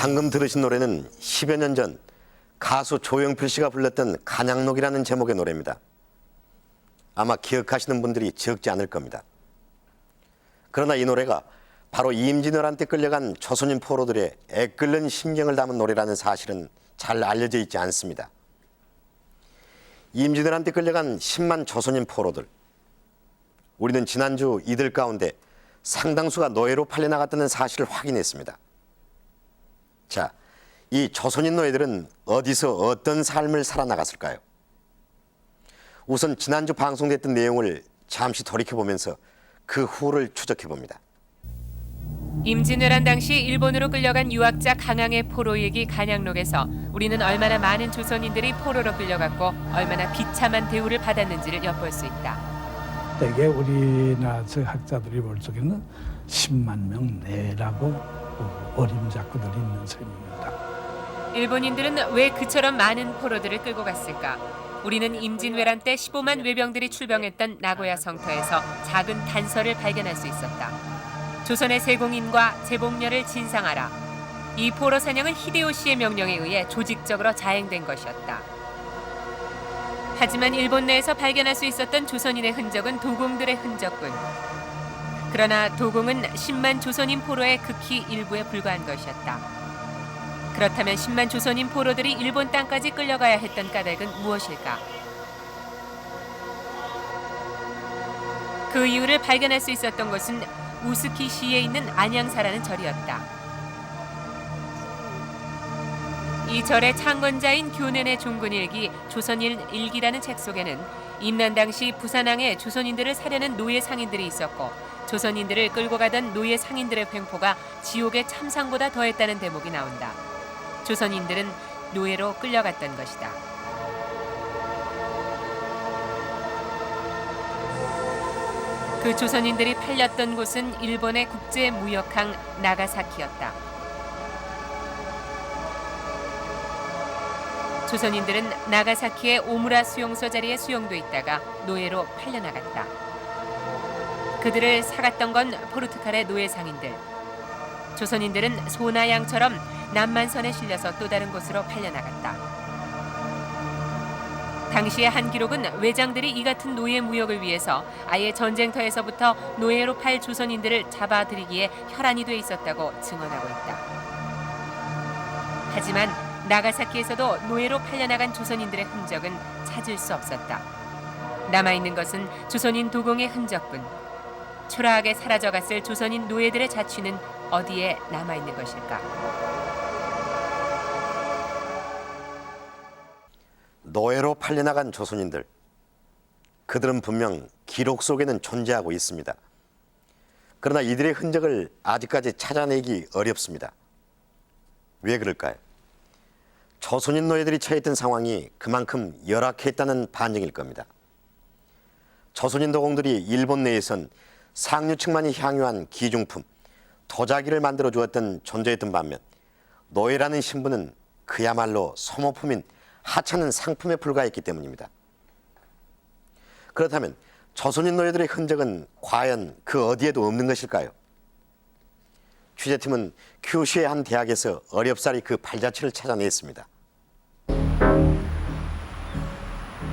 방금 들으신 노래는 10여 년 전 가수 조용필 씨가 불렀던 간양록이라는 제목의 노래입니다. 아마 기억하시는 분들이 적지 않을 겁니다. 그러나 이 노래가 바로 임진왜란때 끌려간 조선인 포로들의 애끓는 심경을 담은 노래라는 사실은 잘 알려져 있지 않습니다. 임진왜란 때 끌려간 10만 조선인 포로들, 우리는 지난주 이들 가운데 상당수가 노예로 팔려나갔다는 사실을 확인했습니다. 자, 이 조선인 노예들은 어디서 어떤 삶을 살아나갔을까요? 우선 지난주 방송됐던 내용을 잠시 돌이켜보면서 그 후를 추적해봅니다. 임진왜란 당시 일본으로 끌려간 유학자 강항의 포로 얘기 간양록에서 우리는 얼마나 많은 조선인들이 포로로 끌려갔고 얼마나 비참한 대우를 받았는지를 엿볼 수 있다. 대개 우리나라 학자들이 볼 적에는 10만 명 내라고 어림잡고들 있는 셈입니다. 일본인들은 왜 그처럼 많은 포로들을 끌고 갔을까? 우리는 임진왜란 때 15만 외병들이 출병했던 나고야 성터에서 작은 단서를 발견할 수 있었다. 조선의 세공인과 제복녀를 진상하라. 이 포로 사냥은 히데요시의 명령에 의해 조직적으로 자행된 것이었다. 하지만 일본 내에서 발견할 수 있었던 조선인의 흔적은 도공들의 흔적뿐. 그러나 도공은 10만 조선인 포로의 극히 일부에 불과한 것이었다. 그렇다면 10만 조선인 포로들이 일본 땅까지 끌려가야 했던 까닭은 무엇일까? 그 이유를 발견할 수 있었던 것은 우스키시에 있는 안양사라는 절이었다. 이 절의 창건자인 교nen의 종근일기 조선일기라는 책 속에는 임난 당시 부산항에 조선인들을 사려는 노예 상인들이 있었고 조선인들을 끌고 가던 노예 상인들의 횡포가 지옥의 참상보다 더했다는 대목이 나온다. 조선인들은 노예로 끌려갔던 것이다. 그 조선인들이 팔렸던 곳은 일본의 국제무역항 나가사키였다. 조선인들은 나가사키의 오무라 수용소 자리에 수용돼 있다가 노예로 팔려나갔다. 그들을 사갔던 건 포르투갈의 노예 상인들. 조선인들은 소나 양처럼 남만선에 실려서 또 다른 곳으로 팔려나갔다. 당시의 한 기록은 외장들이 이 같은 노예 무역을 위해서 아예 전쟁터에서부터 노예로 팔 조선인들을 잡아들이기에 혈안이 돼 있었다고 증언하고 있다. 하지만 나가사키에서도 노예로 팔려나간 조선인들의 흔적은 찾을 수 없었다. 남아있는 것은 조선인 도공의 흔적뿐. 초라하게 사라져갔을 조선인 노예들의 자취는 어디에 남아있는 것일까? 노예로 팔려나간 조선인들, 그들은 분명 기록 속에는 존재하고 있습니다. 그러나 이들의 흔적을 아직까지 찾아내기 어렵습니다. 왜 그럴까요? 조선인 노예들이 처했던 상황이 그만큼 열악했다는 반증일 겁니다. 조선인 도공들이 일본 내에선 상류층만이 향유한 기중품, 도자기를 만들어 주었던 존재였던 반면 노예라는 신분은 그야말로 소모품인 하찮은 상품에 불과했기 때문입니다. 그렇다면 조선인 노예들의 흔적은 과연 그 어디에도 없는 것일까요? 취재팀은 큐슈의 한 대학에서 어렵사리 그 발자취를 찾아냈습니다.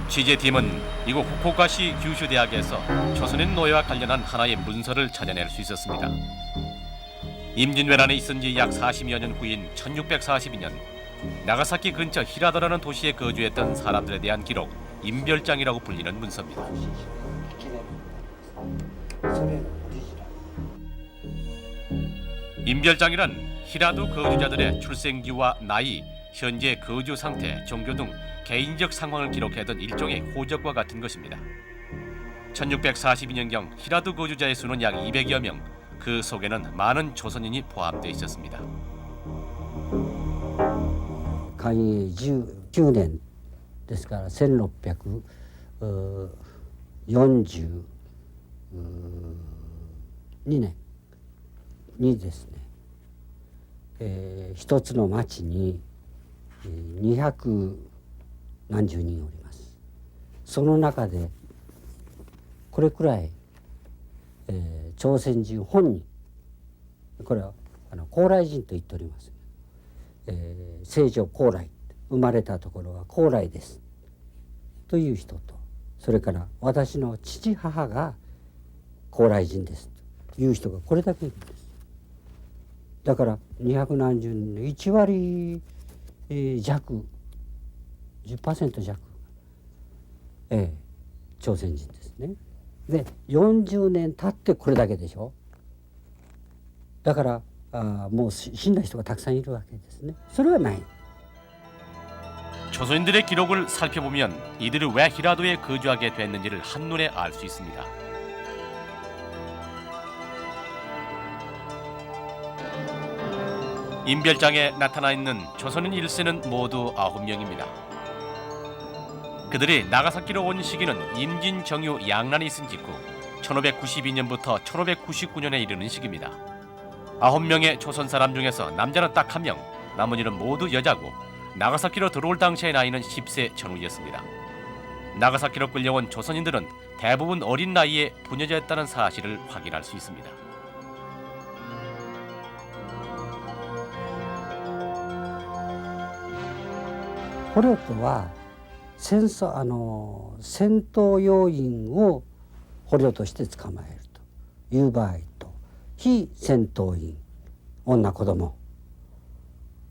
취재팀은 이곳 후쿠오카시 규슈 대학에서 조선인 노예와 관련한 하나의 문서를 찾아낼 수 있었습니다. 임진왜란이 있은 지 약 40여 년 후인 1642년 나가사키 근처 히라도라는 도시에 거주했던 사람들에 대한 기록, 임별장이라고 불리는 문서입니다. 임별장이란 히라도 거주자들의 출생지와 나이, 현재 거주 상태, 종교 등 개인적 상황을 기록하던 일종의 호적과 같은 것입니다. 1642년경 히라도 거주자의 수는 약 200여 명, 그 속에는 많은 조선인이 포함되어 있었습니다. 寛永19年ですから1642年にですね、一つの町に200何十人おります。その中でこれくらい、朝鮮人本人、これは高麗人と言っております。成城高麗、生まれたところは高麗ですという人と、それから私の父母が高麗人ですという人がこれだけいるんです。だから200何十人の1割弱、10% 弱、朝鮮人ですね。で40年経ってこれだけでしょ。だからもう死んだ人がたくさんいるわけですね。それはない。 조선인들의 기록을 살펴보면 이들이 왜 히라도에 거주하게 됐는지를 한눈에 알 수 있습니다. 인별장에 나타나 있는 조선인 1세는 모두 9명입니다. 그들이 나가사키로 온 시기는 임진정유 양난이 있은 직후 1592년부터 1599년에 이르는 시기입니다. 9명의 조선 사람 중에서 남자는 딱 1명, 나머지는 모두 여자고 나가사키로 들어올 당시의 나이는 10세 전후였습니다. 나가사키로 끌려온 조선인들은 대부분 어린 나이에 부녀자였다는 사실을 확인할 수 있습니다.捕虜とは戦闘要員を捕虜として捕まえるという場合と、非戦闘員、女子供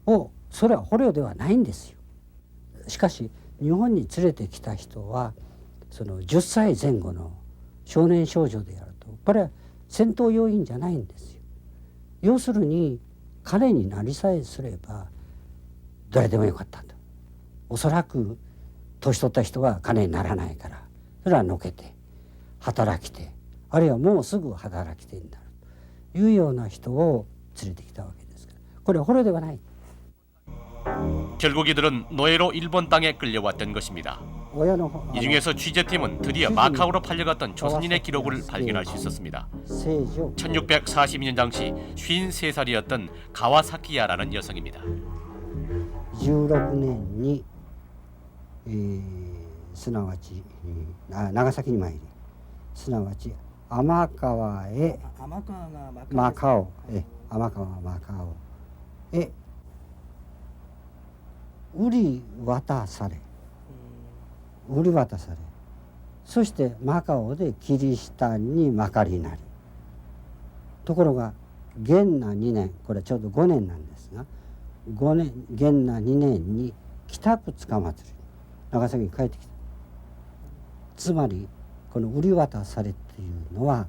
をそれは捕虜ではないんですよ。しかし日本に連れてきた人はその10歳前後の少年少女であると、これは戦闘要員じゃないんですよ。要するに彼になりさえすれば誰でもよかったと。おそらく年取った人は金にならないから、それはのけて働きて、あるいはもうすぐ働き手になるというような人を連れてきたわけですから、これは捕虜ではない。 결국 이들은 노예로 일본 땅에 끌려왔던 것입니다. 이 중에서 취재팀은 드디어 마카오로 팔려갔던 조선인의 기록을 발견할 수 있었습니다. 1642년 당시 53살이었던 가와사키야라는 여성입니다. 16年に、すなわち長崎に参り、すなわち天川へマカオへ売り渡され、そしてマカオでキリシタンにまかりなり、ところが元那2年、これちょうど5年なんですが、元那2年に北区塚祭り、長崎に帰ってきた。つまりこの売り渡されっていうのは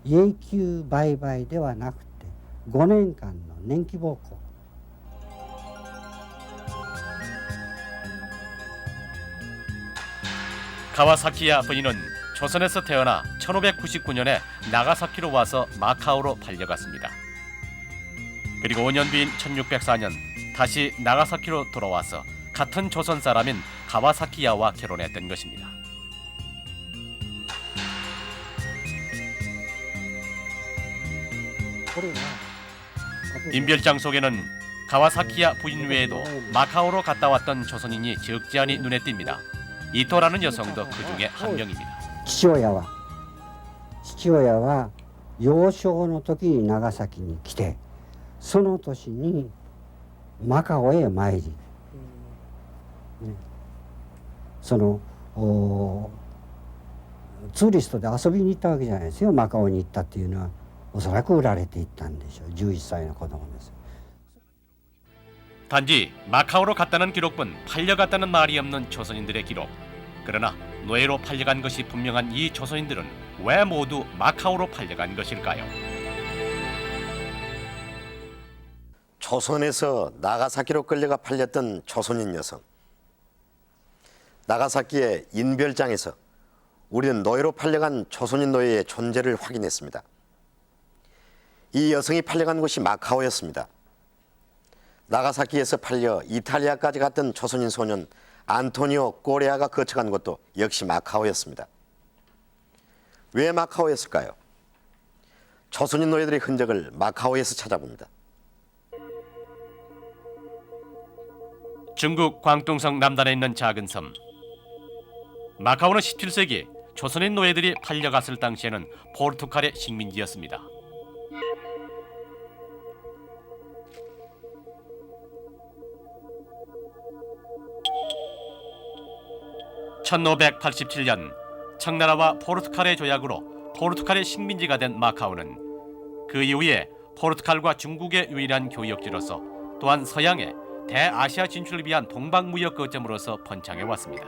永久売買ではなくて5年間の年季奉公。 가와사키야 부인은 조선에서 태어나 1599년에 나가사키로 와서 마카오로 팔려갔습니다. 그리고 5년 뒤인 1604년 다시 나가사키로 돌아와서 같은 조선 사람인 가와사키야와 결혼했던 것입니다. 인별장 속에는 가와사키야 부인 외에도 마카오로 갔다 왔던 조선인이 적지 않이 눈에 띕니다. 이토라는 여성도 그 중에 한 명입니다. 父親は幼少の時に長崎に来て、その年にマカオへ参り、そのツーリストで遊びに行ったわけじゃないですよ。マカオに行ったっていうのはおそらく売られていったんでしょう。11歳の子供です。 단지 마카오로 갔다는 기록뿐 팔려갔다는 말이 없는 조선인들의 기록. 그러나 노예로 팔려간 것이 분명한 이 조선인들은 왜 모두 마카오로 팔려간 것일까요? 조선에서 나가사키로 끌려가 팔렸던 조선인 여성. 나가사키의 인별장에서 우리는 노예로 팔려간 조선인 노예의 존재를 확인했습니다. 이 여성이 팔려간 곳이 마카오였습니다. 나가사키에서 팔려 이탈리아까지 갔던 조선인 소년 안토니오 꼬레아가 거쳐간 곳도 역시 마카오였습니다. 왜 마카오였을까요? 조선인 노예들의 흔적을 마카오에서 찾아봅니다. 중국 광둥성 남단에 있는 작은 섬. 마카오는 17세기 조선인 노예들이 팔려갔을 당시에는 포르투갈의 식민지였습니다. 1587년 청나라와 포르투갈의 조약으로 포르투갈의 식민지가 된 마카오는 그 이후에 포르투갈과 중국의 유일한 교역지로서 또한 서양의 대아시아 진출을 위한 동방무역 거점으로서 번창해 왔습니다.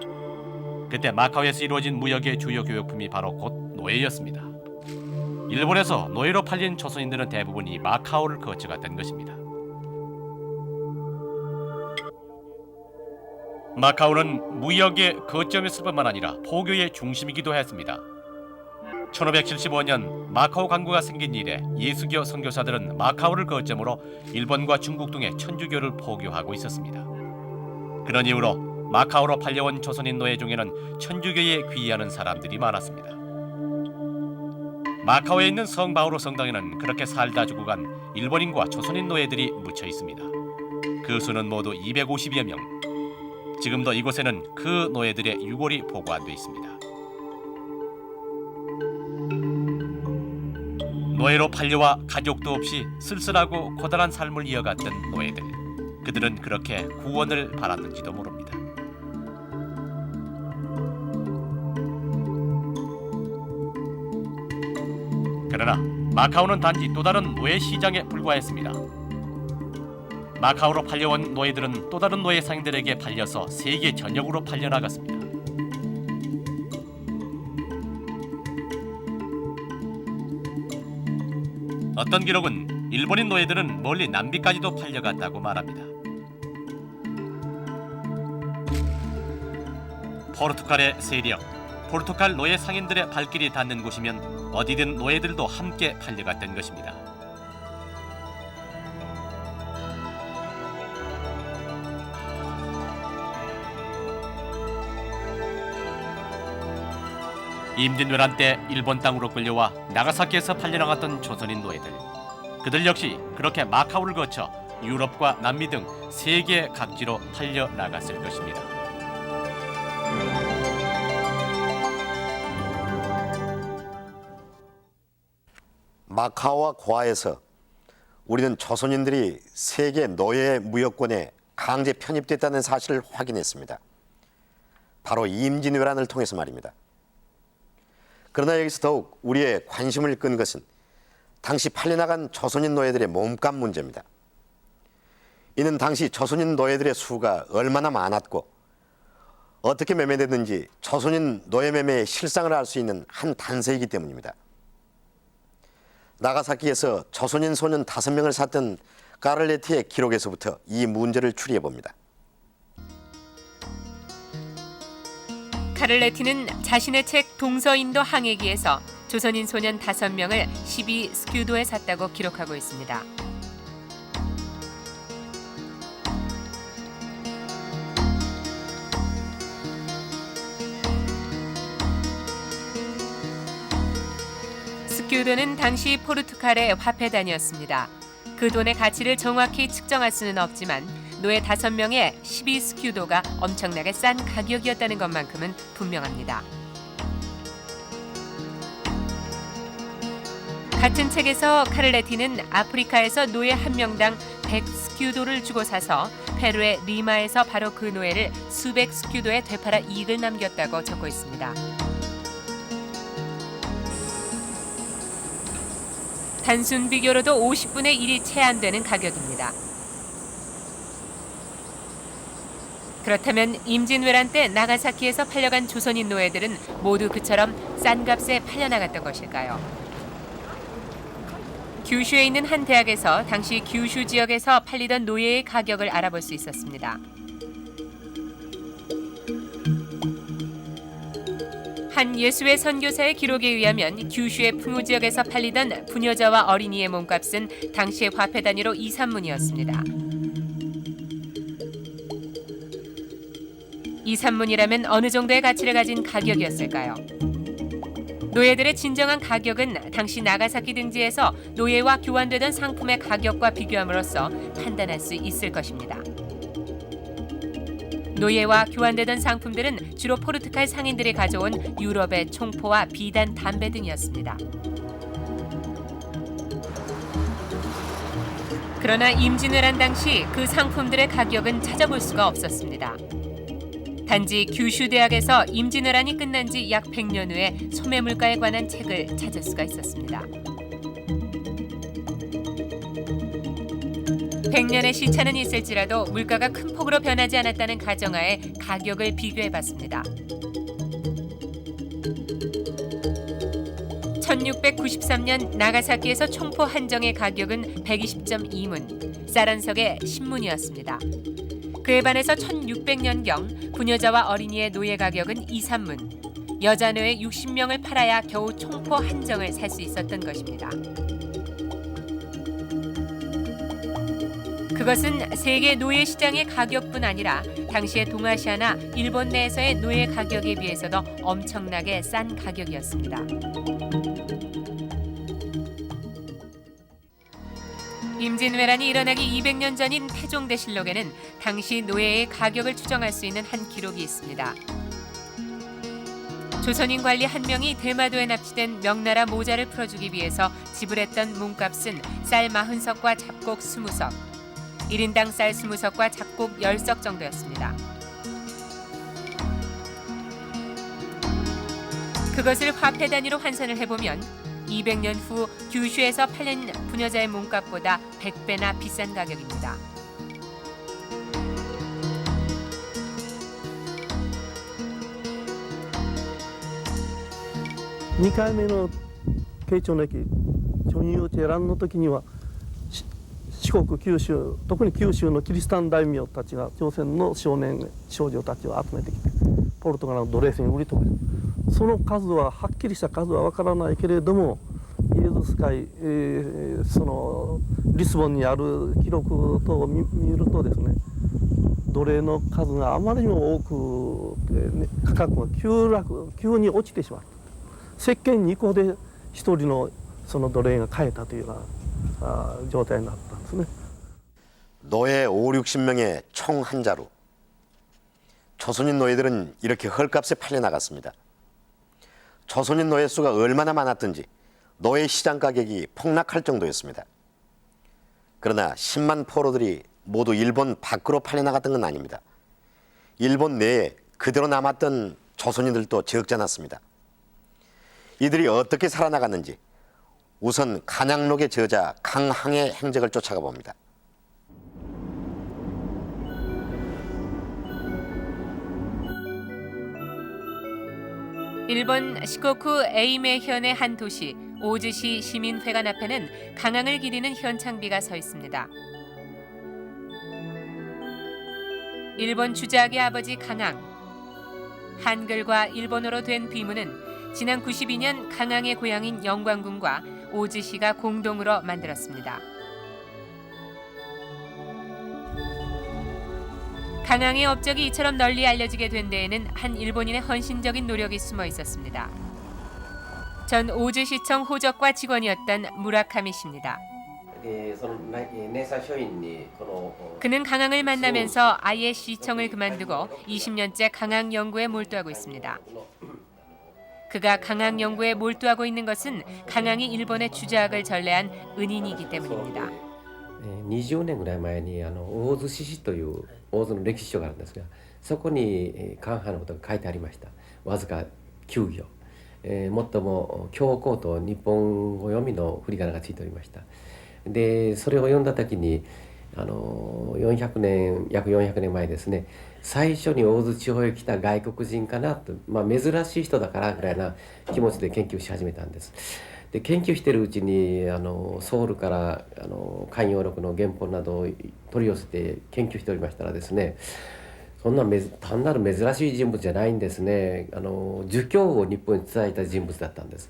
그때 마카오에서 이루어진 무역의 주요 교역품이 바로 곧 노예였습니다. 일본에서 노예로 팔린 조선인들은 대부분 이 마카오를 거쳐갔던 것입니다. 마카오는 무역의 거점이었을 뿐만 아니라 포교의 중심이기도 했습니다. 1575년 마카오 강구가 생긴 이래 예수교 선교사들은 마카오를 거점으로 일본과 중국 등의 천주교를 포교하고 있었습니다. 그런 이유로 마카오로 팔려온 조선인 노예 중에는 천주교에 귀의하는 사람들이 많았습니다. 마카오에 있는 성바오로 성당에는 그렇게 살다 죽어간 일본인과 조선인 노예들이 묻혀 있습니다. 그 수는 모두 250여 명. 지금도 이곳에는 그 노예들의 유골이 보관돼 있습니다. 노예로 팔려와 가족도 없이 쓸쓸하고 고단한 삶을 이어갔던 노예들. 그들은 그렇게 구원을 받았는지도 모릅니다. 그러나 마카오는 단지 또 다른 노예 시장에 불과했습니다. 마카오로 팔려온 노예들은 또 다른 노예 상인들에게 팔려서 세계 전역으로 팔려나갔습니다. 어떤 기록은 일본인 노예들은 멀리 남비까지도 팔려갔다고 말합니다. 포르투갈의 세력, 포르투갈 노예 상인들의 발길이 닿는 곳이면 어디든 노예들도 함께 팔려갔던 것입니다. 임진왜란 때 일본 땅으로 끌려와 나가사키에서 팔려나갔던 조선인 노예들. 그들 역시 그렇게 마카오를 거쳐 유럽과 남미 등 세계 각지로 팔려나갔을 것입니다. 마카오와 고아에서 우리는 조선인들이 세계 노예 무역권에 강제 편입됐다는 사실을 확인했습니다. 바로 임진왜란을 통해서 말입니다. 그러나 여기서 더욱 우리의 관심을 끈 것은 당시 팔려나간 조선인 노예들의 몸값 문제입니다. 이는 당시 조선인 노예들의 수가 얼마나 많았고 어떻게 매매됐는지 조선인 노예 매매의 실상을 알 수 있는 한 단서이기 때문입니다. 나가사키에서 조선인 소년 5명을 샀던 까를레티의 기록에서부터 이 문제를 추리해 봅니다. 카를레티는 자신의 책 동서인도 항해기에서 조선인 소년 5명을 12스큐도에 샀다고 기록하고 있습니다. 스큐도는 당시 포르투갈의 화폐 단위였습니다. 그 돈의 가치를 정확히 측정할 수는 없지만 노예 5명의 12스큐도가 엄청나게 싼 가격이었다는 것만큼은 분명합니다. 같은 책에서 카를레티는 아프리카에서 노예 1명당 100스큐도를 주고 사서 페루의 리마에서 바로 그 노예를 수백 스큐도에 되팔아 이익을 남겼다고 적고 있습니다. 단순 비교로도 50분의 1이 채 안 되는 가격입니다. 그렇다면 임진왜란 때 나가사키에서 팔려간 조선인 노예들은 모두 그처럼 싼 값에 팔려나갔던 것일까요? 규슈에 있는 한 대학에서 당시 규슈 지역에서 팔리던 노예의 가격을 알아볼 수 있었습니다. 한 예수회 선교사의 기록에 의하면 규슈의 풍우 지역에서 팔리던 부녀자와 어린이의 몸값은 당시의 화폐 단위로 2, 3문이었습니다. 2, 3문이라면 어느 정도의 가치를 가진 가격이었을까요? 노예들의 진정한 가격은 당시 나가사키 등지에서 노예와 교환되던 상품의 가격과 비교함으로써 판단할 수 있을 것입니다. 노예와 교환되던 상품들은 주로 포르투갈 상인들이 가져온 유럽의 총포와 비단, 담배 등이었습니다. 그러나 임진왜란 당시 그 상품들의 가격은 찾아볼 수가 없었습니다. 단지 규슈 대학에서 임진왜란이 끝난 지 약 100년 후에 소매물가에 관한 책을 찾을 수가 있었습니다. 100년의 시차는 있을지라도 물가가 큰 폭으로 변하지 않았다는 가정하에 가격을 비교해봤습니다. 1693년 나가사키에서 총포 한정의 가격은 120.2문, 쌀 한 석의 10문이었습니다. 그에 반해서 1600년경 부녀자와 어린이의 노예 가격은 2, 3문, 여자 노예 60명을 팔아야 겨우 총포 한정을 살 수 있었던 것입니다. 그것은 세계 노예 시장의 가격뿐 아니라 당시의 동아시아나 일본 내에서의 노예 가격에 비해서도 엄청나게 싼 가격이었습니다. 임진왜란이 일어나기 200년 전인 태종대실록에는 당시 노예의 가격을 추정할 수 있는 한 기록이 있습니다. 조선인 관리 한 명이 대마도에 납치된 명나라 모자를 풀어주기 위해서 지불했던 몸값은 쌀 40석과 잡곡 20석, 1인당 쌀 20석과 잡곡 10석 정도였습니다. 그것을 화폐 단위로 환산을 해보면 200년 후 규슈에서 팔린 부녀자의 몸값보다 100배나 비싼 가격입니다.2回目の慶長の役諸入伽藍の時には四国九州特に九州のキリシタン大名たちが朝鮮の少年少女たちを集めてきてポルトガルの奴隷船に売り飛べる。その数ははっきりした数はわからないけれどもイエズス会、そのリスボンにある記録等を見るとですね奴隷の数があまりにも多くて、価格が急に落ちてしまった。石鹸2個で一人のその奴隷が買えたというような状態になったんですね。 노예 5, 60명의 총 한 자루. 조선인 노예들은 이렇게 헐값에 팔려나갔습니다. 조선인 노예 수가 얼마나 많았든지 노예 시장 가격이 폭락할 정도였습니다. 그러나 10만 포로들이 모두 일본 밖으로 팔려나갔던 건 아닙니다. 일본 내에 그대로 남았던 조선인들도 적지 않았습니다. 이들이 어떻게 살아나갔는지 우선 간양록의 저자 강항의 행적을 쫓아가 봅니다. 일본 시코쿠 에이메현의 한 도시 오즈시 시민회관 앞에는 강항을 기리는 현창비가 서 있습니다. 일본 주작의 아버지 강항. 한글과 일본어로 된 비문은 지난 92년 강항의 고향인 영광군과 오즈시가 공동으로 만들었습니다. 강항의 업적이 이처럼 널리 알려지게 된 데에는 한 일본인의 헌신적인 노력이 숨어 있었습니다. 전 오즈시청 호적과 직원이었던 무라카미 씨입니다. 그는 강항을 만나면서 아예 시청을 그만두고 20년째 강항 연구에 몰두하고 있습니다. 그가 강항 연구에 몰두하고 있는 것은 강항이 일본의 주작을 전래한 은인이기 때문입니다. 20年ぐらい前に大洲志士という大洲の歴史書があるんですがそこにカンハのことが書いてありました。わずか9行、最も強硬と日本語読みの振り仮名がついておりました。でそれを読んだ時に約400年前ですね最初に大洲地方へ来た外国人かなと、珍しい人だからぐらいな気持ちで研究し始めたんです。で研究しているうちにソウルから慣用録の原本などを取り寄せて研究しておりましたらですねそんな単なる珍しい人物じゃないんですね。儒教を日本に伝えた人物だったんです。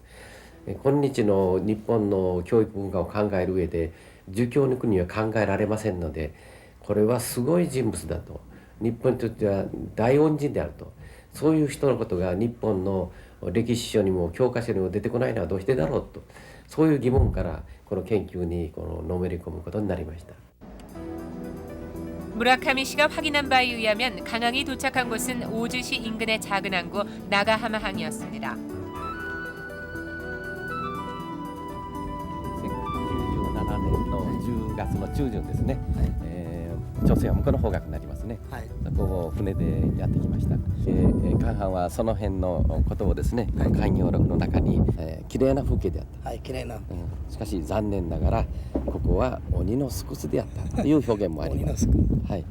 今日の日本の教育文化を考える上で儒教の国は考えられませんのでこれはすごい人物だと日本にとっては大恩人であるとそういう人のことが日本の歴史書にも教科書にも出てこないのはどうしてだろうとそういう疑問からこの研究にのめり込むことになりました。 무라카미 씨가 확인한 바에 의하면 강항이 도착한 곳은 오즈시 인근의 작은 항구 나가하마항이었습니다. 1997年の10月の中旬ですね、朝鮮は向こうの方角になります。ですね。はいそこを船でやってきました。カンハンはその辺のことをですね、海洋録の中に、綺麗な風景であった。はい綺麗なしかし残念ながらここは鬼の巣窟であったという表現もあります。はい、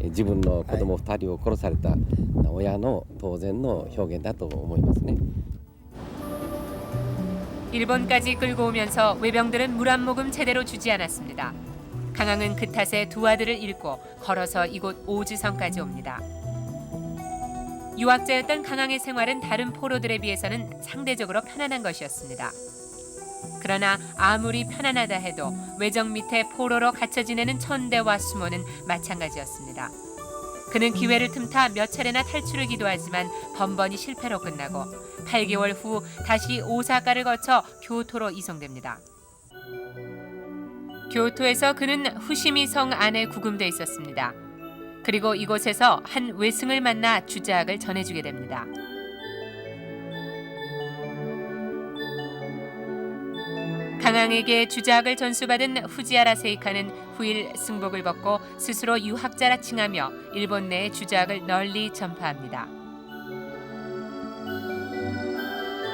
自分の子供2人を殺された親の当然の表現だと思いますね。 일본까지 끌고 오면서 외병들은 물 한 모금 제대로 주지 않았습니다. 강항은 그 탓에 두 아들을 잃고 걸어서 이곳 오즈성까지 옵니다. 유학자였던 강항의 생활은 다른 포로들에 비해서는 상대적으로 편안한 것이었습니다. 그러나 아무리 편안하다 해도 외적 밑에 포로로 갇혀 지내는 천대와 수모는 마찬가지였습니다. 그는 기회를 틈타 몇 차례나 탈출을 기도하지만 번번이 실패로 끝나고 8개월 후 다시 오사카를 거쳐 교토로 이송됩니다. 교토에서 그는 후시미 성 안에 구금돼 있었습니다. 그리고 이곳에서 한 외승을 만나 주작을 전해주게 됩니다. 강항에게 주작을 전수받은 후지하라 세이카는 후일 승복을 벗고 스스로 유학자라 칭하며 일본 내에 주작을 널리 전파합니다.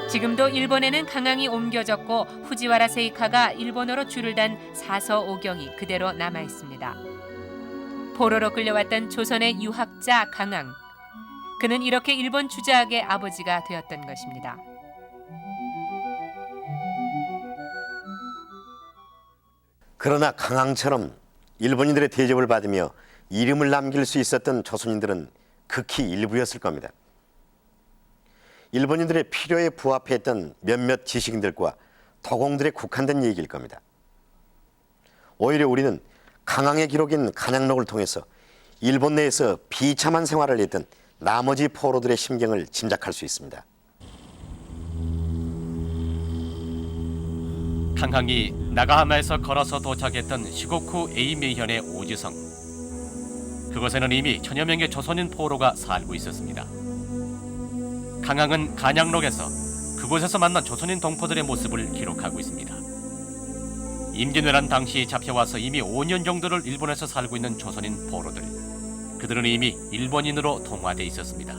지금도 일본에는 강항이 옮겨졌고 후지와라 세이카가 일본어로 줄을 단 사서오경이 그대로 남아 있습니다. 포로로 끌려왔던 조선의 유학자 강항. 그는 이렇게 일본 주작의 아버지가 되었던 것입니다. 그러나 강항처럼 일본인들의 대접을 받으며 이름을 남길 수 있었던 조선인들은 극히 일부였을 겁니다. 일본인들의 필요에 부합했던 몇몇 지식인들과 도공들에 국한된 얘기일 겁니다. 오히려 우리는 강항의 기록인 간양록을 통해서 일본 내에서 비참한 생활을 했던 나머지 포로들의 심경을 짐작할 수 있습니다. 강항이 나가하마에서 걸어서 도착했던 시고쿠 에이메현의 오즈성. 그곳에는 이미 천여 명의 조선인 포로가 살고 있었습니다. 강항은 간양록에서 그곳에서 만난 조선인 동포들의 모습을 기록하고 있습니다. 임진왜란 당시 잡혀와서 이미 5년 정도를 일본에서 살고 있는 조선인 포로들. 그들은 이미 일본인으로 동화돼 있었습니다.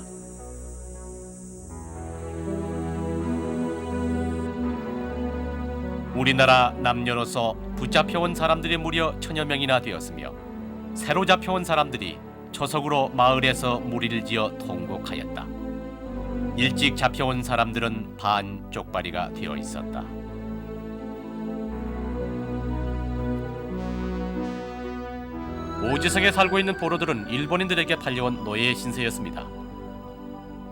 우리나라 남녀로서 붙잡혀온 사람들이 무려 천여 명이나 되었으며 새로 잡혀온 사람들이 초석으로 마을에서 무리를 지어 통곡하였다. 일찍 잡혀온 사람들은 반 쪽발이가 되어 있었다. 오지성에 살고 있는 포로들은 일본인들에게 팔려온 노예의 신세였습니다.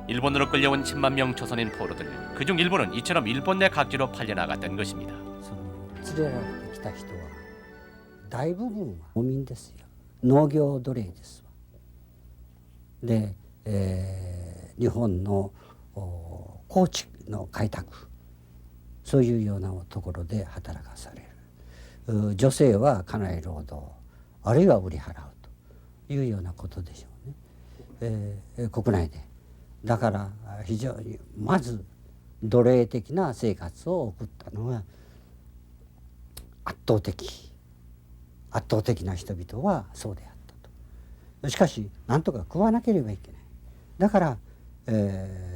일본으로 끌려온 10만 명 조선인 포로들, 그중 일부는 이처럼 일본 내 각지로 팔려나갔던 것입니다. 連れられてきた人は大部分は農民ですよ。農業奴隷ですわ。で、日本の耕地の開拓、そういうようなところで働かされる。女性は家内労働、あるいは売り払うというようなことでしょうね。国内で。だから非常にまず奴隷的な生活を送ったのが圧倒的な人々はそうであったと。しかしなんとか食わなければいけない。だから、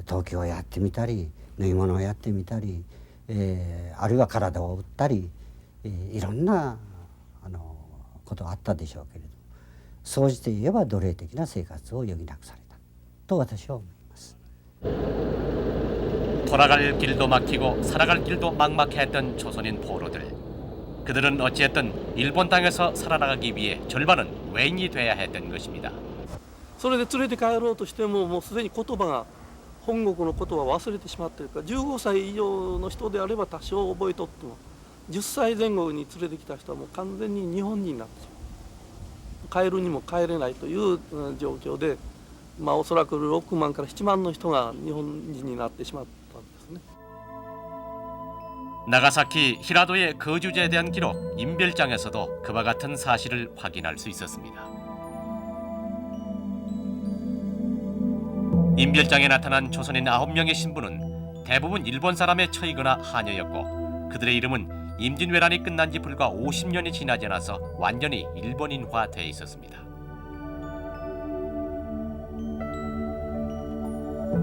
東京をやってみたり縫い物をやってみたり、あるいは体を売ったり、いろんなことがあったでしょうけれども、総じて言えば奴隷的な生活を余儀なくされたと私は思います。 돌아갈 길도 막히고 살아갈 길도 막막했던 조선인 포로들. 그들은 어찌했든 일본 땅에서 살아나가기 위해 절반은 외인이 돼야 했던 것입니다. それで連れて帰ろうとしてももうすでに言葉が本国のことは忘れてしまっているから、15歳以上の人であれば多少覚えとっても10歳前後に連れてきた人はもう完全に日本人になってしまう。帰るにも帰れないという状況で、おそらく6万から7万の人が日本人になってしまったんですね。 나가사키 히라도의 거주지에 대한 기록 인별장에서도 그와 같은 사실을 확인할 수 있었습니다. 인별장에 나타난 조선인 9명의 신부는 대부분 일본 사람에 처이거나 하녀였고 그들의 이름은 임진왜란이 끝난 지 불과 50년이 지나지 않아서 완전히 일본인화돼 있었습니다.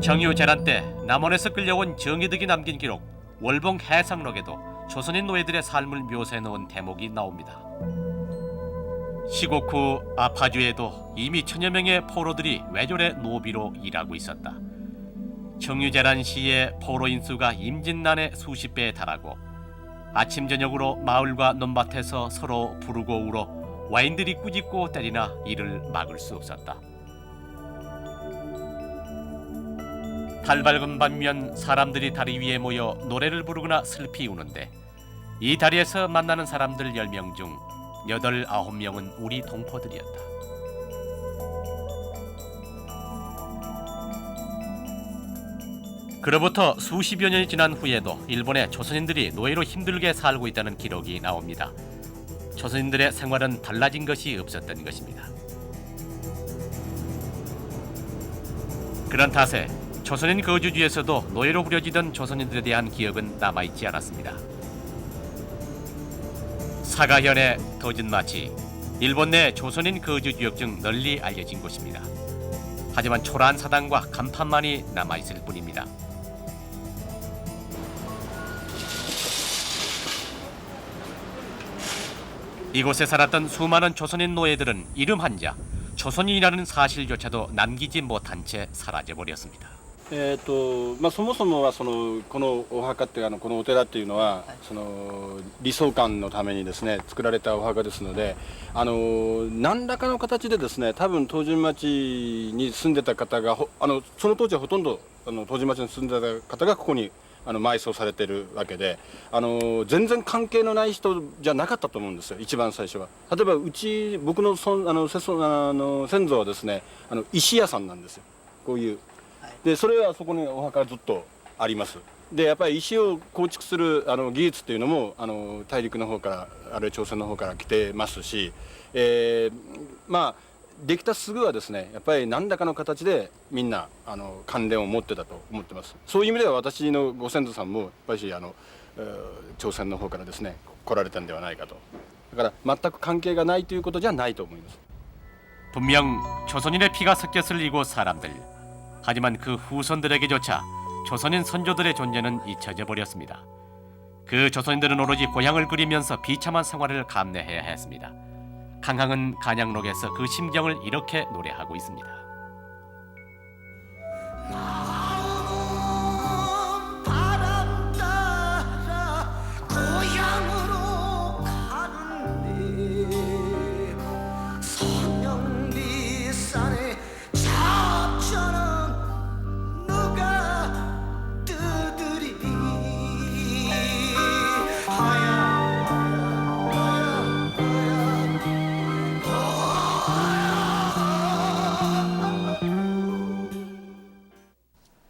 정유재란 때 남원에서 끌려온 정의득이 남긴 기록 월봉 해상록에도 조선인 노예들의 삶을 묘사해 놓은 대목이 나옵니다. 시국 후 아파주에도 이미 천여 명의 포로들이 외졸의 노비로 일하고 있었다. 정유재란 시의 포로인 수가 임진난의 수십 배에 달하고 아침 저녁으로 마을과 논밭에서 서로 부르고 울어 와인들이 꾸짖고 때리나 이를 막을 수 없었다. 달 밝은 밤이면 사람들이 다리 위에 모여 노래를 부르거나 슬피 우는데 이 다리에서 만나는 사람들 10명 중 8, 9명은 우리 동포들이었다. 그로부터 수십여 년이 지난 후에도 일본의 조선인들이 노예로 힘들게 살고 있다는 기록이 나옵니다. 조선인들의 생활은 달라진 것이 없었던 것입니다. 그런 탓에 조선인 거주지에서도 노예로 부려지던 조선인들에 대한 기억은 남아있지 않았습니다. 사가현의 더즌마치, 일본 내 조선인 거주지역 중 널리 알려진 곳입니다. 하지만 초라한 사당과 간판만이 남아있을 뿐입니다. 이곳에 살았던 수많은 조선인 노예들은 이름 한자 조선인이라는 사실조차도 남기지 못한 채 사라져버렸습니다. そもそもはこのお墓ってこのお寺っていうのは理想館のためにですね作られたお墓ですので何らかの形でですね多分東尋町に住んでた方がその当時はほとんど東尋町に住んでた方がここに埋葬されてるわけで全然関係のない人じゃなかったと思うんですよ、一番最初は。例えば僕の先祖はですね石屋さんなんですよ、こういう。でそれはそこにお墓がずっとあります。でやっぱり石を構築する技術っていうのも大陸の方からあるいは朝鮮の方から来てますし、まあできたすぐはですねやっぱり何らかの形でみんな関連を持ってたと思ってます。そういう意味では私のご先祖さんもやっぱり朝鮮の方からですね来られたんではないかと。だから全く関係がないということじゃないと思います。 분명 조선인의 피가 섞였을 이곳 사람들. 하지만 그 후손들에게조차 조선인 선조들의 존재는 잊혀져 버렸습니다. 그 조선인들은 오로지 고향을 그리면서 비참한 생활을 감내해야 했습니다. 강항은 간양록에서 그 심경을 이렇게 노래하고 있습니다. 바람 따라 고향으로 가는데 선영비산에 잡초는 누가 뜯으리니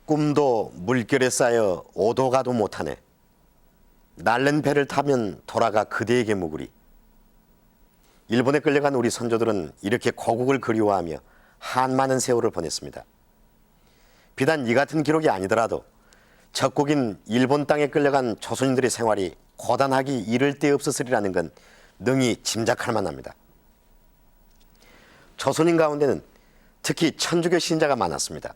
꿈도 물결에 쌓여 오도 가도 못하네. 날른 배를 타면 돌아가 그대에게 묵으리. 일본에 끌려간 우리 선조들은 이렇게 고국을 그리워하며 한많은 세월을 보냈습니다. 비단 이 같은 기록이 아니더라도 적국인 일본 땅에 끌려간 조선인들의 생활이 고단하기 이를 데 없었으리라는 건 능히 짐작할 만합니다. 조선인 가운데는 특히 천주교 신자가 많았습니다.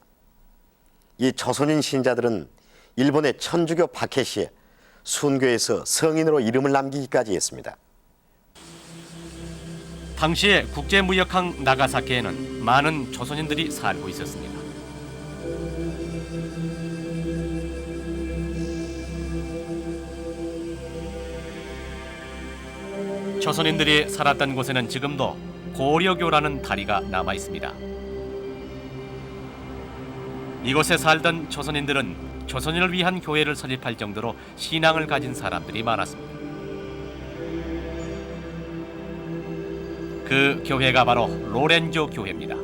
이 조선인 신자들은 일본의 천주교 바케시에 순교에서 성인으로 이름을 남기기까지 했습니다. 당시의 국제무역항 나가사키에는 많은 조선인들이 살고 있었습니다. 조선인들이 살았던 곳에는 지금도 고려교라는 다리가 남아 있습니다. 이곳에 살던 조선인들은 조선인을 위한 교회를 설립할 정도로 신앙을 가진 사람들이 많았습니다. 그 교회가 바로 로렌조 교회입니다.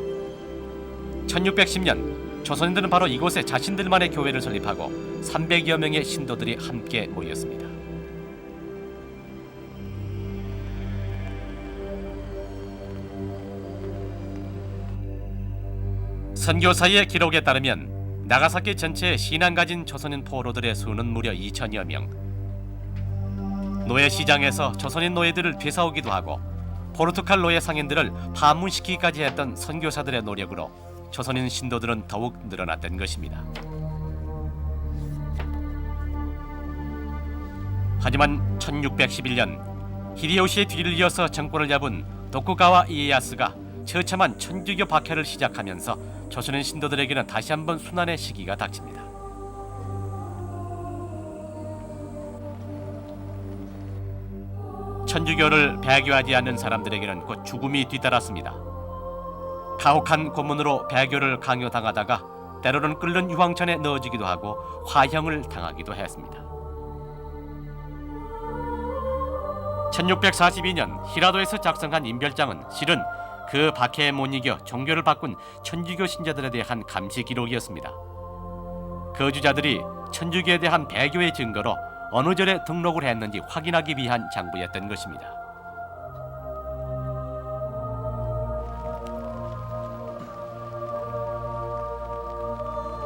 1610년 조선인들은 바로 이곳에 자신들만의 교회를 설립하고 300여 명의 신도들이 함께 모였습니다. 선교사의 기록에 따르면 나가사키 전체에 신앙 가진 조선인 포로들의 수는 무려 2천여 명. 노예 시장에서 조선인 노예들을 되사오기도 하고 포르투갈 노예 상인들을 파문시키기까지 했던 선교사들의 노력으로 조선인 신도들은 더욱 늘어났던 것입니다. 하지만 1611년 히데요시의 뒤를 이어서 정권을 잡은 도쿠가와 이에야스가 처참한 천주교 박해를 시작하면서 조선인 신도들에게는 다시 한번 순환의 시기가 닥칩니다. 천주교를 배교하지 않는 사람들에게는 곧 죽음이 뒤따랐습니다. 가혹한 고문으로 배교를 강요당하다가 때로는 끓는 유황천에 넣어지기도 하고 화형을 당하기도 했습니다. 1642년 히라도에서 작성한 인별장은 실은 그 박해에 못 이겨 종교를 바꾼 천주교 신자들에 대한 감시 기록이었습니다. 거주자들이 천주교에 대한 배교의 증거로 어느 절에 등록을 했는지 확인하기 위한 장부였던 것입니다.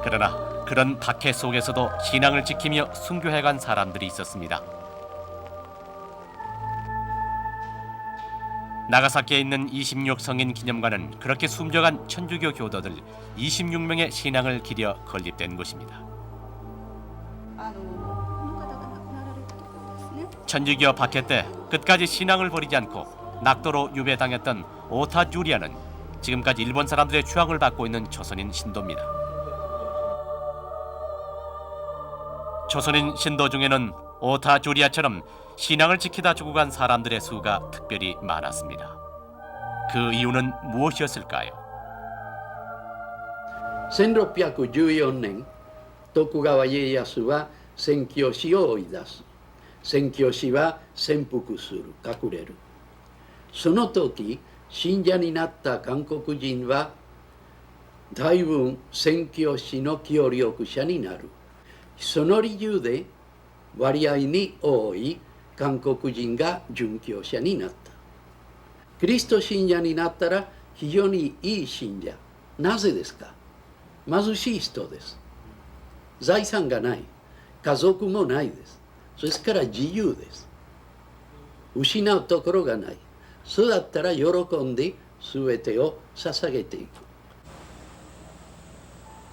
그러나 그런 박해 속에서도 신앙을 지키며 순교해간 사람들이 있었습니다. 나가사키에 있는 26성인 기념관은 그렇게 숨져간 천주교 교도들 26명의 신앙을 기려 건립된 곳입니다. 천주교 박해 때 끝까지 신앙을 버리지 않고 낙도로 유배당했던 오타 주리아는 지금까지 일본 사람들의 추앙을 받고 있는 조선인 신도입니다. 조선인 신도 중에는 오타 주리아처럼 신앙을 지키다 죽어간 사람들의 수가 특별히 많았습니다. 그 이유는 무엇이었을까요? 1614年、徳川家康は宣教師を追い出す。宣教師は潜伏する、隠れる。その時、信者になった韓国人は大分宣教師の協力者になる。その理由で割合に多い韓国人が殉教者になった。キリスト信者になったら非常にいい信者。なぜですか？貧しい人です。財産がない。家族もないです。ですから自由です。失うところがない。そうだったら喜んで全てを捧げていく。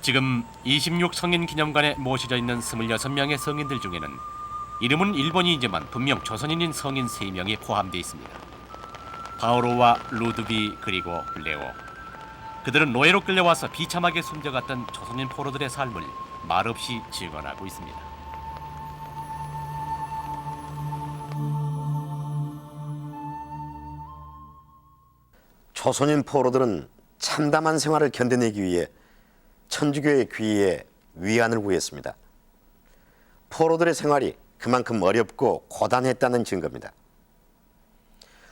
지금 26성인 기념관에 모셔져 있는 26명의 성인들 중에는 이름은 일본인이지만 분명 조선인인 성인 3명이 포함되어 있습니다. 바오로와 루드비 그리고 레오. 그들은 노예로 끌려와서 비참하게 숨져갔던 조선인 포로들의 삶을 말없이 증언하고 있습니다. 조선인 포로들은 참담한 생활을 견뎌내기 위해 천주교의 귀에 위안을 구했습니다. 포로들의 생활이 그만큼 어렵고 고단했다는 증거입니다.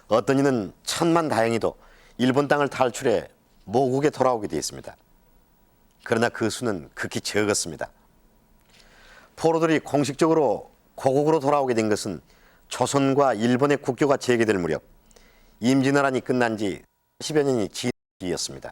어떤 이는 천만다행히도 일본 땅을 탈출해 모국에 돌아오게 되었습니다. 그러나 그 수는 극히 적었습니다. 포로들이 공식적으로 고국으로 돌아오게 된 것은 조선과 일본의 국교가 재개될 무렵 임진왜란이 끝난 지 10여 년이 지난 뒤였습니다.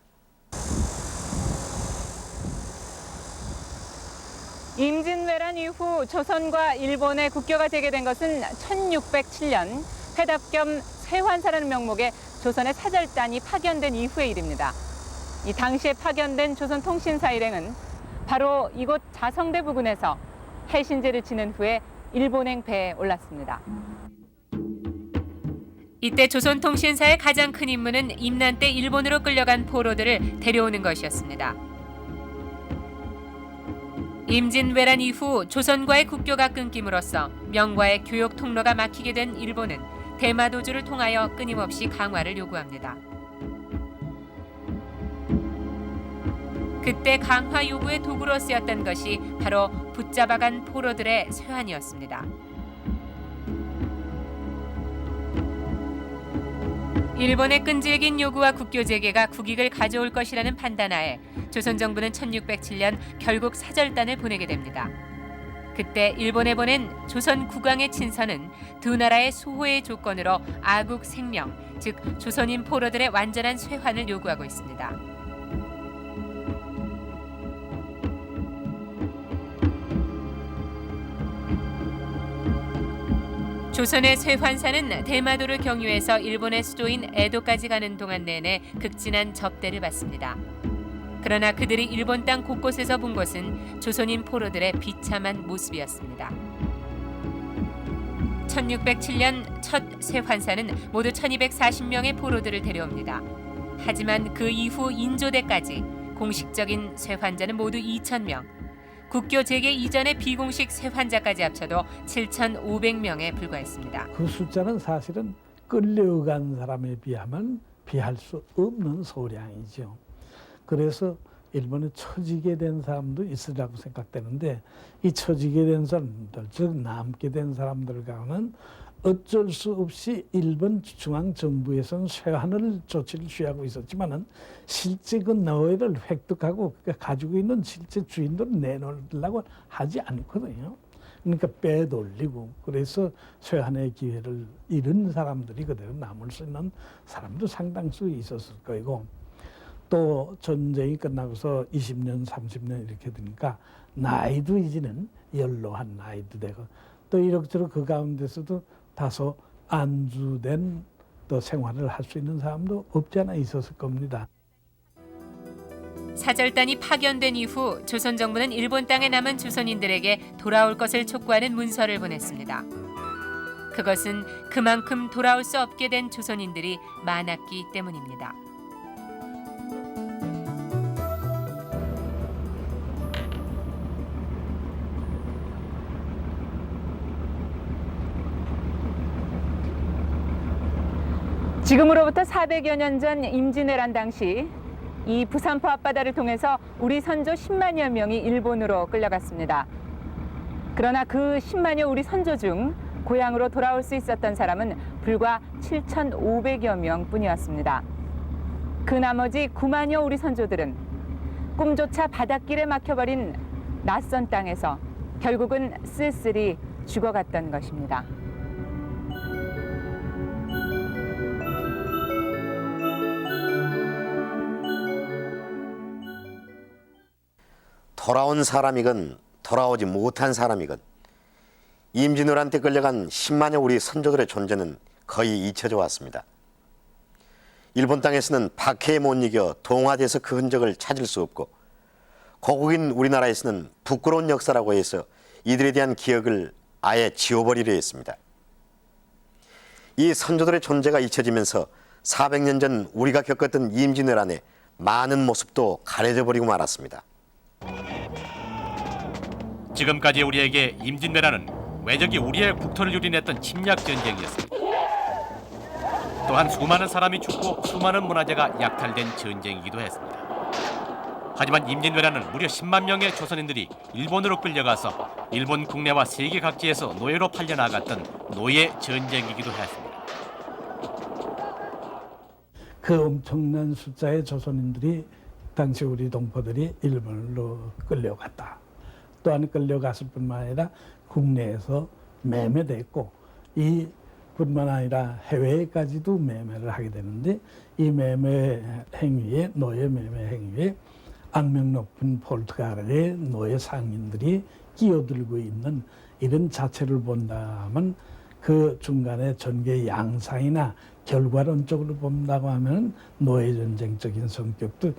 임진왜란 이후 조선과 일본의 국교가 재개된 것은 1607년 회답 겸 세환사라는 명목의 조선의 사절단이 파견된 이후의 일입니다. 이 당시에 파견된 조선통신사 일행은 바로 이곳 자성대 부근에서 해신제를 지낸 후에 일본행 배에 올랐습니다. 이때 조선통신사의 가장 큰 임무는 임난 때 일본으로 끌려간 포로들을 데려오는 것이었습니다. 임진왜란 이후 조선과의 국교가 끊김으로써 명과의 교역 통로가 막히게 된 일본은 대마도주를 통하여 끊임없이 강화를 요구합니다. 그때 강화 요구의 도구로 쓰였던 것이 바로 붙잡아간 포로들의 쇠환이었습니다. 일본의 끈질긴 요구와 국교 재개가 국익을 가져올 것이라는 판단하에 조선 정부는 1607년 결국 사절단을 보내게 됩니다. 그때 일본에 보낸 조선 국왕의 친서는 두 나라의 수호의 조건으로 아국 생명, 즉 조선인 포로들의 완전한 쇠환을 요구하고 있습니다. 조선의 쇠환사는 대마도를 경유해서 일본의 수도인 에도까지 가는 동안 내내 극진한 접대를 받습니다. 그러나 그들이 일본 땅 곳곳에서 본 것은 조선인 포로들의 비참한 모습이었습니다. 1607년 첫 쇠환사는 모두 1240명의 포로들을 데려옵니다. 하지만 그 이후 인조대까지 공식적인 쇠환자는 모두 2000명, 국교 재개 이전의 비공식 쇠환자까지 합쳐도 7500명에 불과했습니다. 그 숫자는 사실은 끌려간 사람에 비하면 비할 수 없는 소량이죠. 그래서 일본에 처지게 된 사람도 있으리라고 생각되는데 이 처지게 된 사람들, 즉 남게 된 사람들 가운데는 어쩔 수 없이 일본 중앙정부에서는 쇠환을 조치를 취하고 있었지만은 실제 그 노예를 획득하고 가지고 있는 실제 주인들을 내놓으려고 하지 않거든요. 그러니까 빼돌리고 그래서 쇠환의 기회를 잃은 사람들이 그대로 남을 수 있는 사람도 상당수 있었을 거고 또 전쟁이 끝나고서 20년, 30년 이렇게 되니까 나이도 이제는 연로한 나이도 되고 또 이럭저럭 그 가운데서도 다소 안주된 또 생활을 할 수 있는 사람도 없지 않아 있었을 겁니다. 사절단이 파견된 이후 조선 정부는 일본 땅에 남은 조선인들에게 돌아올 것을 촉구하는 문서를 보냈습니다. 그것은 그만큼 돌아올 수 없게 된 조선인들이 많았기 때문입니다. 지금으로부터 400여 년 전 임진왜란 당시 이 부산포 앞바다를 통해서 우리 선조 10만여 명이 일본으로 끌려갔습니다. 그러나 그 10만여 우리 선조 중 고향으로 돌아올 수 있었던 사람은 불과 7,500여 명뿐이었습니다. 그 나머지 9만여 우리 선조들은 꿈조차 바닷길에 막혀버린 낯선 땅에서 결국은 쓸쓸히 죽어갔던 것입니다. 돌아온 사람이건 돌아오지 못한 사람이건 임진왜란 때 끌려간 10만여 우리 선조들의 존재는 거의 잊혀져 왔습니다. 일본 땅에서는 박해에 못 이겨 동화돼서 그 흔적을 찾을 수 없고 고국인 우리나라에서는 부끄러운 역사라고 해서 이들에 대한 기억을 아예 지워버리려 했습니다. 이 선조들의 존재가 잊혀지면서 400년 전 우리가 겪었던 임진왜란의 많은 모습도 가려져 버리고 말았습니다. 지금까지 우리에게 임진왜란은 외적이 우리의 국토를 유린했던 침략 전쟁이었습니다. 또한 수많은 사람이 죽고 수많은 문화재가 약탈된 전쟁이기도 했습니다. 하지만 임진왜란은 무려 10만 명의 조선인들이 일본으로 끌려가서 일본 국내와 세계 각지에서 노예로 팔려나갔던 노예 전쟁이기도 했습니다. 그 엄청난 숫자의 조선인들이 당시 우리 동포들이 일본으로 끌려갔다. 또한 끌려갔을 뿐만 아니라 국내에서 매매됐고 이 뿐만 아니라 해외까지도 매매를 하게 되는데 이 매매 행위에 노예 매매 행위에 악명 높은 포르투갈의 노예 상인들이 끼어들고 있는 이런 자체를 본다면 그 중간에 전개 양상이나 결과론적으로 본다고 하면 노예 전쟁적인 성격도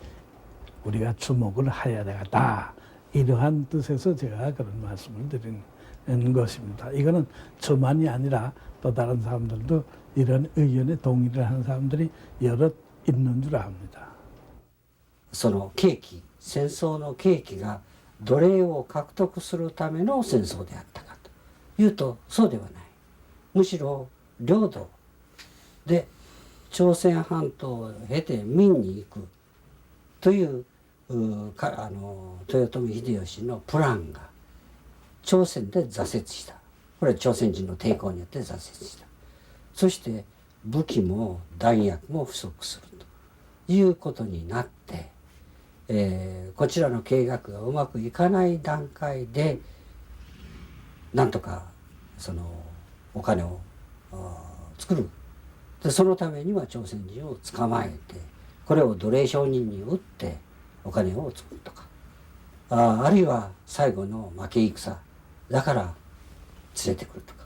우리가 주목을 해야 되겠다. 이러한 뜻에서 제가 그런 말씀을 드리는 것입니다. 이거는 저만이 아니라 또 다른 사람들도 이런 의견에 동의를 하는 사람들이 여럿 있는 줄 압니다. その契機、戦争の契機が奴隷を獲得するための戦争であったかというとそうではない。むしろ領土で朝鮮半島を経て明に行くという豊臣秀吉のプランが朝鮮で挫折した。これは朝鮮人の抵抗によって挫折した。そして武器も弾薬も不足するということになって、こちらの計画がうまくいかない段階でなんとかそのお金を作る。でそのためには朝鮮人を捕まえてこれを奴隷商人に売ってお金を作るとか、あるいは最後の負け戦だから連れてくるとか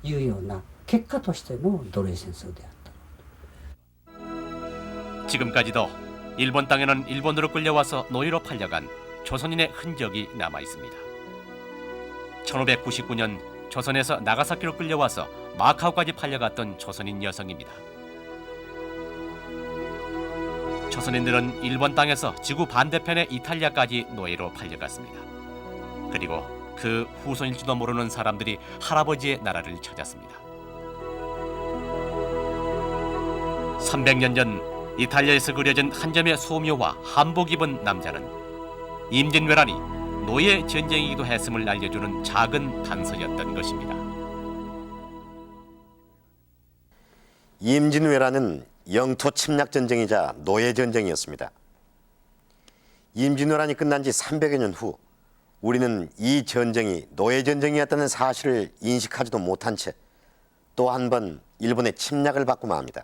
いうような結果としての奴隷戦争であった。 지금까지도 일본 땅에는 일본으로 끌려와서 노예로 팔려간 조선인의 흔적이 남아 있습니다. 1599년 조선에서 나가사키로 끌려와서 마카오까지 팔려갔던 조선인 여성입니다. 조선인들은 일본 땅에서 지구 반대편의 이탈리아까지 노예로 팔려갔습니다. 그리고 그 후손일지도 모르는 사람들이 할아버지의 나라를 찾았습니다. 300년 전 이탈리아에서 그려진 한 점의 소묘와 한복 입은 남자는 임진왜란이 노예 전쟁이기도 했음을 알려주는 작은 단서였던 것입니다. 임진왜란은 영토 침략 전쟁이자 노예 전쟁이었습니다. 임진왜란이 끝난 지 300여 년 후 우리는 이 전쟁이 노예 전쟁이었다는 사실을 인식하지도 못한 채 또 한 번 일본의 침략을 받고 맙니다.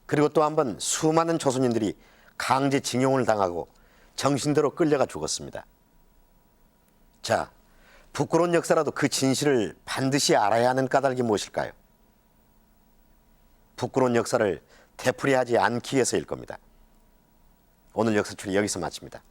그리고 또 한 번 수많은 조선인들이 강제징용을 당하고 정신대로 끌려가 죽었습니다. 자, 부끄러운 역사라도 그 진실을 반드시 알아야 하는 까닭이 무엇일까요? 부끄러운 역사를 되풀이하지 않기 위해서일 겁니다. 오늘 역사출이 여기서 마칩니다.